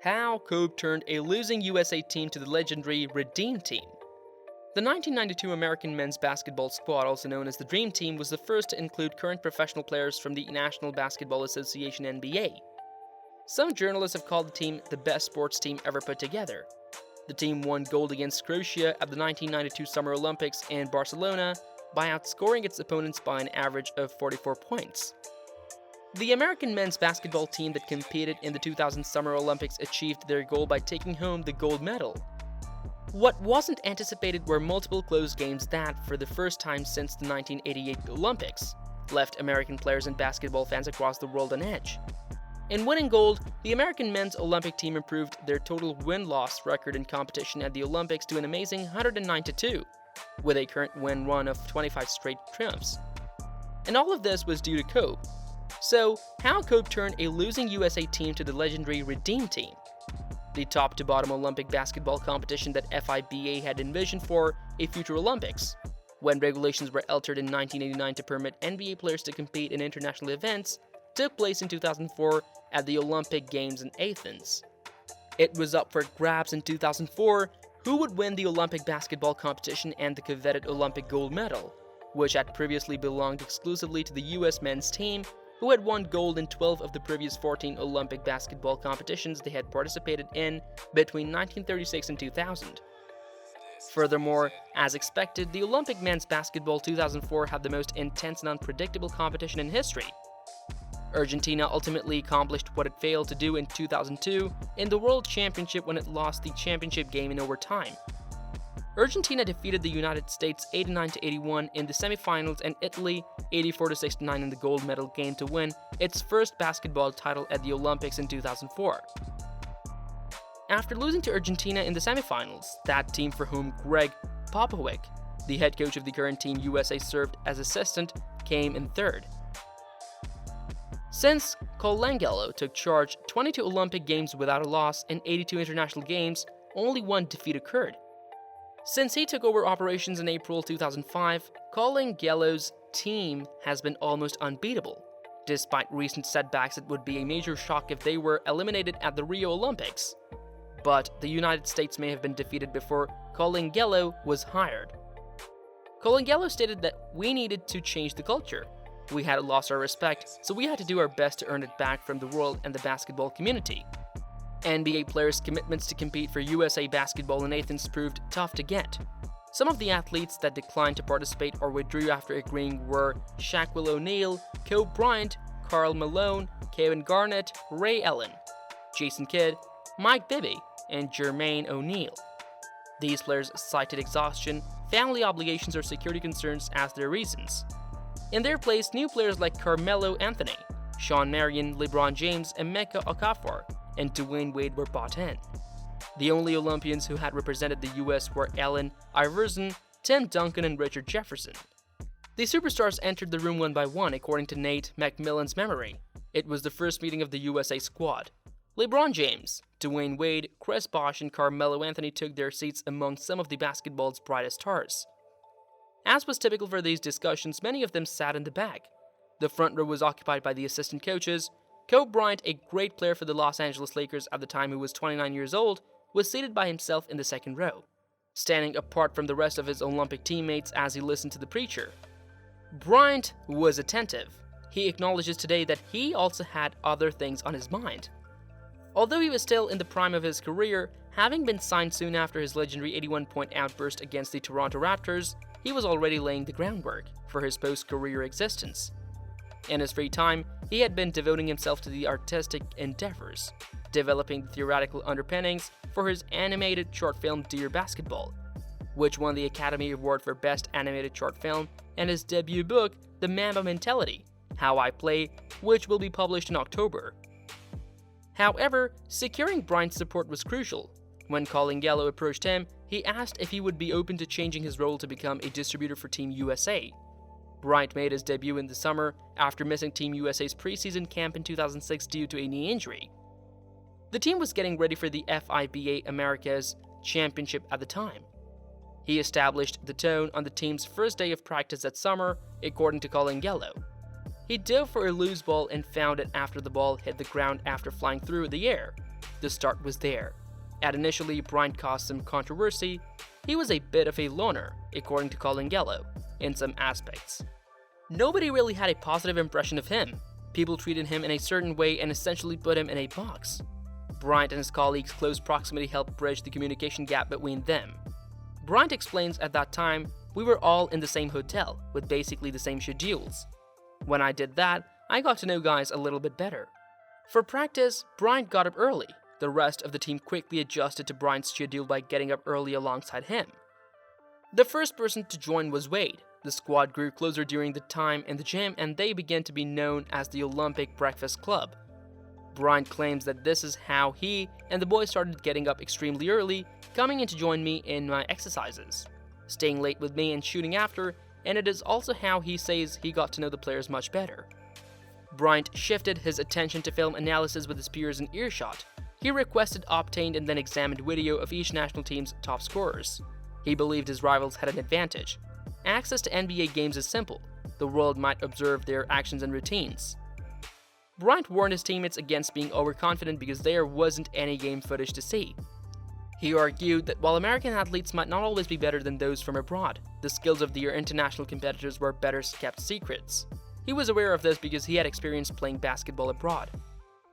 How Kobe turned a losing USA team to the legendary Redeem Team. The 1992 American men's basketball squad, also known as the Dream Team, was the first to include current professional players from the National Basketball Association (NBA). Some journalists have called the team the best sports team ever put together. The team won gold against Croatia at the 1992 Summer Olympics in Barcelona by outscoring its opponents by an average of 44 points. The American men's basketball team that competed in the 2000 Summer Olympics achieved their goal by taking home the gold medal. What wasn't anticipated were multiple close games that, for the first time since the 1988 Olympics, left American players and basketball fans across the world on edge. In winning gold, the American men's Olympic team improved their total win-loss record in competition at the Olympics to an amazing 109-2, with a current win run of 25 straight triumphs. And all of this was due to Kobe. So, how Kobe turned a losing USA team to the legendary Redeem Team? The top-to-bottom Olympic basketball competition that FIBA had envisioned for a future Olympics, when regulations were altered in 1989 to permit NBA players to compete in international events, took place in 2004 at the Olympic Games in Athens. It was up for grabs in 2004 who would win the Olympic basketball competition and the coveted Olympic gold medal, which had previously belonged exclusively to the US men's team, who had won gold in 12 of the previous 14 Olympic basketball competitions they had participated in between 1936 and 2000. Furthermore, as expected, the Olympic men's basketball 2004 had the most intense and unpredictable competition in history. Argentina ultimately accomplished what it failed to do in 2002 in the World Championship when it lost the championship game in overtime. Argentina defeated the United States 89-81 in the semifinals and Italy 84-69 in the gold medal game to win its first basketball title at the Olympics in 2004. After losing to Argentina in the semifinals, that team for whom Greg Popovich, the head coach of the current Team USA, served as assistant, came in third. Since Colangelo took charge 22 Olympic Games without a loss and 82 international games, only one defeat occurred. Since he took over operations in April 2005, Colangelo's team has been almost unbeatable. Despite recent setbacks, it would be a major shock if they were eliminated at the Rio Olympics. But the United States may have been defeated before Colangelo was hired. Colangelo stated that we needed to change the culture. We had lost our respect, so we had to do our best to earn it back from the world and the basketball community. NBA players' commitments to compete for USA basketball in Athens proved tough to get. Some of the athletes that declined to participate or withdrew after agreeing were Shaquille O'Neal, Kobe Bryant, Karl Malone, Kevin Garnett, Ray Allen, Jason Kidd, Mike Bibby, and Jermaine O'Neal. These players cited exhaustion, family obligations, or security concerns as their reasons. In their place, new players like Carmelo Anthony, Shawn Marion, LeBron James, Emeka Okafor, and Dwayne Wade were brought in. The only Olympians who had represented the US were Allen Iverson, Tim Duncan, and Richard Jefferson. The superstars entered the room one by one, according to Nate McMillan's memory. It was the first meeting of the USA squad. LeBron James, Dwayne Wade, Chris Bosh, and Carmelo Anthony took their seats among some of the basketball's brightest stars. As was typical for these discussions, many of them sat in the back. The front row was occupied by the assistant coaches. Kobe Bryant, a great player for the Los Angeles Lakers at the time who was 29 years old, was seated by himself in the second row, standing apart from the rest of his Olympic teammates as he listened to the preacher. Bryant was attentive. He acknowledges today that he also had other things on his mind. Although he was still in the prime of his career, having been signed soon after his legendary 81-point outburst against the Toronto Raptors, he was already laying the groundwork for his post-career existence. In his free time, he had been devoting himself to the artistic endeavors, developing the theoretical underpinnings for his animated short film Dear Basketball, which won the Academy Award for Best Animated Short Film, and his debut book, The Mamba Mentality: How I Play, which will be published in October. However, securing Bryant's support was crucial. When Colangelo approached him, he asked if he would be open to changing his role to become a distributor for Team USA. Bryant made his debut in the summer after missing Team USA's preseason camp in 2006 due to a knee injury. The team was getting ready for the FIBA Americas Championship at the time. He established the tone on the team's first day of practice that summer, according to Colangelo. He dove for a loose ball and found it after the ball hit the ground after flying through the air. the start was there. And initially, Bryant caused some controversy. He was a bit of a loner, according to Colin Gallo, in some aspects. Nobody really had a positive impression of him. People treated him in a certain way and essentially put him in a box. Bryant and his colleagues' close proximity helped bridge the communication gap between them. Bryant explains, at that time, we were all in the same hotel, with basically the same schedules. When I did that, I got to know guys a little bit better. For practice, Bryant got up early. The rest of the team quickly adjusted to Bryant's schedule by getting up early alongside him. The first person to join was Wade. The squad grew closer during the time in the gym, and they began to be known as the Olympic Breakfast Club. Bryant claims that this is how he and the boys started getting up extremely early, coming in to join me in my exercises, staying late with me and shooting after, and it is also how he says he got to know the players much better. Bryant shifted his attention to film analysis with his peers in earshot. He requested, obtained, and then examined video of each national team's top scorers. He believed his rivals had an advantage. Access to NBA games is simple. The world might observe their actions and routines. Bryant warned his teammates against being overconfident because there wasn't any game footage to see. He argued that while American athletes might not always be better than those from abroad, the skills of their international competitors were better kept secrets. He was aware of this because he had experience playing basketball abroad.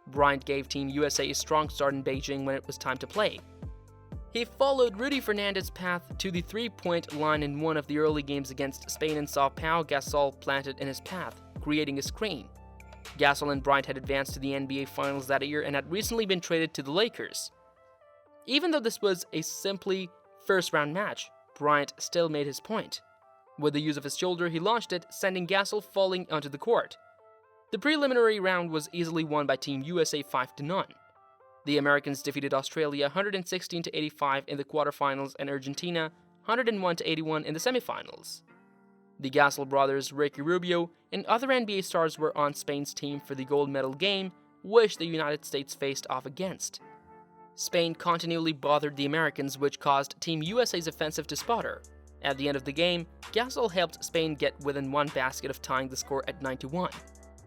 Bryant gave Team USA a strong start in Beijing when it was time to play. He followed Rudy Fernandez's path to the three-point line in one of the early games against Spain and saw Pau Gasol planted in his path, creating a screen. Gasol and Bryant had advanced to the NBA Finals that year and had recently been traded to the Lakers. Even though this was a simply first-round match, Bryant still made his point. With the use of his shoulder, he launched it, sending Gasol falling onto the court. The preliminary round was easily won by Team USA 5-0. The Americans defeated Australia 116-85 in the quarterfinals and Argentina 101-81 in the semifinals. The Gasol brothers, Ricky Rubio, and other NBA stars were on Spain's team for the gold medal game, which the United States faced off against. Spain continually bothered the Americans, which caused Team USA's offensive to sputter. At the end of the game, Gasol helped Spain get within one basket of tying the score at 91.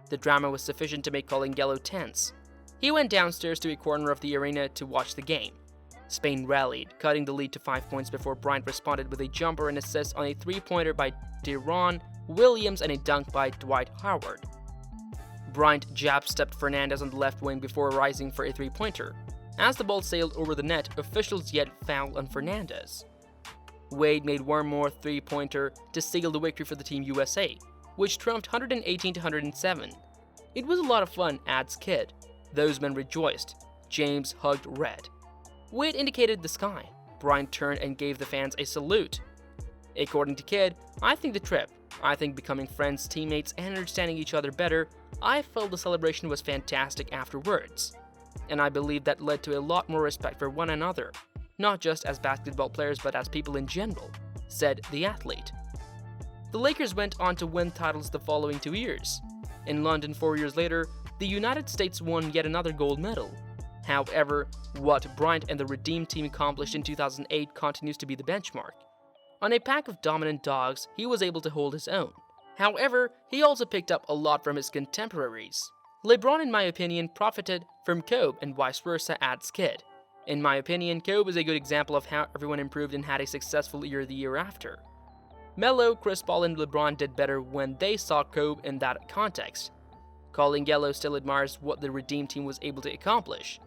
The drama was sufficient to make Colin Gallo tense. He went downstairs to a corner of the arena to watch the game. Spain rallied, cutting the lead to 5 points before Bryant responded with a jumper and assist on a three-pointer by Deron Williamson and a dunk by Dwight Howard. Bryant jab-stepped Fernandez on the left wing before rising for a three-pointer. As the ball sailed over the net, officials yet fouled on Fernandez. Wade made one more three-pointer to seal the victory for the Team USA, which trumped 118-107. It was a lot of fun, adds Kidd. Those men rejoiced. James hugged Red. Wade indicated the sky. Bryant turned and gave the fans a salute. According to Kidd, I think the trip, I think becoming friends, teammates, and understanding each other better, I felt the celebration was fantastic afterwards. And I believe that led to a lot more respect for one another, not just as basketball players but as people in general, said the athlete. The Lakers went on to win titles the following 2 years. In London 4 years later, the United States won yet another gold medal. However, what Bryant and the Redeem team accomplished in 2008 continues to be the benchmark. On a pack of dominant dogs, he was able to hold his own. However, he also picked up a lot from his contemporaries. LeBron, in my opinion, profited from Kobe and vice versa, adds Kidd. In my opinion, Kobe is a good example of how everyone improved and had a successful year the year after. Melo, Chris Paul, and LeBron did better when they saw Kobe in that context. Colin Gallo still admires what the Redeem team was able to accomplish.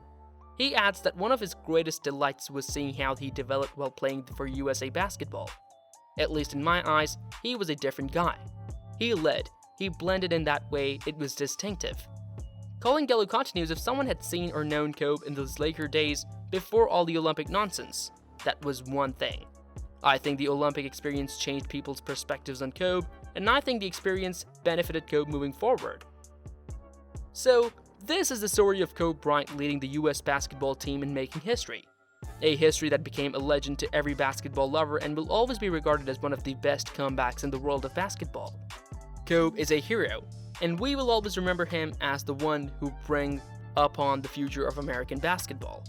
He adds that one of his greatest delights was seeing how he developed while playing for USA basketball. At least in my eyes, he was a different guy. He led, he blended in that way, it was distinctive. Colin Gallo continues, if someone had seen or known Kobe in those Laker days before all the Olympic nonsense, that was one thing. I think the Olympic experience changed people's perspectives on Kobe, and I think the experience benefited Kobe moving forward. So, this is the story of Kobe Bryant leading the US basketball team and making history. A history that became a legend to every basketball lover and will always be regarded as one of the best comebacks in the world of basketball. Kobe is a hero, and we will always remember him as the one who brought upon the future of American basketball.